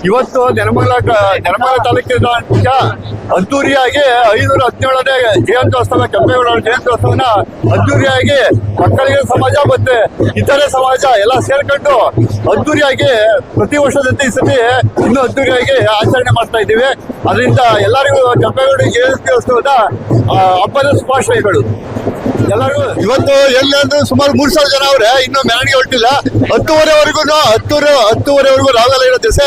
ಇವತ್ತು ನೆಲಮಂಗಲ ತಾಲೂಕಿನ ಅದ್ದೂರಿಯಾಗಿ 517ನೇ ಜಯಂತ್ಯೋತ್ಸವ ಕೆಂಪೇಗೌಡರ ಜಯಂತ್ಯೋತ್ಸವನ ಅದ್ದೂರಿಯಾಗಿ ಒಕ್ಕಲಿಗರ ಸಮಾಜ ಮತ್ತೆ ಇತರೆ ಸಮಾಜ ಎಲ್ಲ ಸೇರ್ಕೊಂಡು ಅದ್ದೂರಿಯಾಗಿ ಪ್ರತಿ ವರ್ಷದಂತೆ ಈ ಸತಿ ಇನ್ನೂ ಅದ್ದೂರಿಯಾಗಿ ಆಚರಣೆ ಮಾಡ್ತಾ ಇದ್ದೀವಿ. ಅದರಿಂದ ಎಲ್ಲರಿಗೂ ಕೆಂಪೇಗೌಡ ಜಯಂತ್ಯೋತ್ಸವದ ಹಬ್ಬದ ಶುಭಾಶಯಗಳು ಎಲ್ಲರಿಗೂ. ಇವತ್ತು ಎಲ್ಲಾದ್ರೂ ಸುಮಾರು 3,000 ಜನ ಅವ್ರೆ, ಇನ್ನೂ ಮೆರವಣಿಗೆ ಹೊರಟಿಲ್ಲ. 10:30ವರೆಗೂ ರಾವೆಲ್ಲ ಇರೋ ದಿವಸ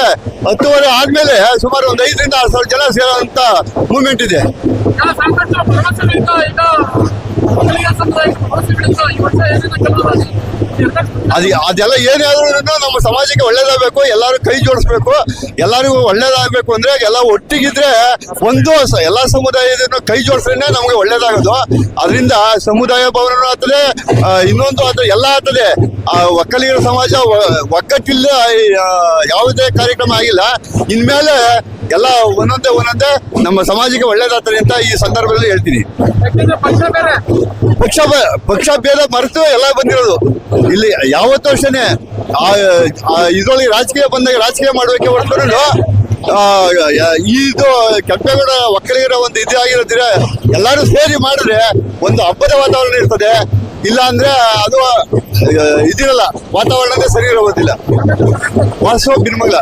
10:30 ಆದ್ಮೇಲೆ ಸುಮಾರು ಒಂದು 5,000 ರಿಂದ 6,000 ಜನ ಸೇರೋಂತ ಮೂವ್ಮೆಂಟ್ ಇದೆ. ಅದೆಲ್ಲ ಏನೇ ಆದ್ರೂ ನಮ್ಮ ಸಮಾಜಕ್ಕೆ ಒಳ್ಳೇದಾಗಬೇಕು, ಎಲ್ಲರೂ ಕೈ ಜೋಡಿಸ್ಬೇಕು. ಎಲ್ಲರಿಗೂ ಒಳ್ಳೇದಾಗಬೇಕು ಅಂದ್ರೆ ಎಲ್ಲ ಒಟ್ಟಿಗಿದ್ರೆ ಒಂದು ಎಲ್ಲಾ ಸಮುದಾಯದ ಕೈ ಜೋಡಿಸ್ರೇನೆ ನಮ್ಗೆ ಒಳ್ಳೇದಾಗೋದು. ಅದರಿಂದ ಸಮುದಾಯ ಭವನ ಆಗ್ತದೆ, ಇನ್ನೊಂದು ಆಗ್ತದೆ, ಎಲ್ಲ ಆಗ್ತದೆ. ಒಕ್ಕಲಿಗರ ಸಮಾಜ ಒಗ್ಗಟ್ಟಿಲ್ಲ ಯಾವುದೇ ಕಾರ್ಯಕ್ರಮ ಆಗಿಲ್ಲ. ಇನ್ಮೇಲೆ ಎಲ್ಲ ಒಂದೊಂದೇ ನಮ್ಮ ಸಮಾಜಕ್ಕೆ ಒಳ್ಳೇದಾಗ್ತದೆ ಅಂತ ಈ ಸಂದರ್ಭದಲ್ಲಿ ಹೇಳ್ತೀನಿ. ಪಕ್ಷ ಭೇದ ಮರೆತು ಎಲ್ಲ ಬಂದಿರೋದು ಇಲ್ಲಿ. ಯಾವತ್ತೂ ಅಷ್ಟೇನೆ ಇದ್ರೊಳಗೆ ರಾಜಕೀಯ ಬಂದಾಗ ರಾಜಕೀಯ ಮಾಡೋಕೆ ಹೊರತು ಇದು ಕೆಂಪೇಗೌಡ ಒಕ್ಕಲಿಗರ ಒಂದು ಇದು ಆಗಿರೋದ್ರೆ ಎಲ್ಲರೂ ಸೇರಿ ಮಾಡಿದ್ರೆ ಒಂದು ಹಬ್ಬದ ವಾತಾವರಣ ಇರ್ತದೆ. ಇಲ್ಲ ಅಂದ್ರೆ ಅದು ಇದಿರಲ್ಲ, ವಾತಾವರಣನೇ ಸರಿ ಇರೋದಿಲ್ಲ. ವಾಸು ಬಿನ್ಮಂಗಲ.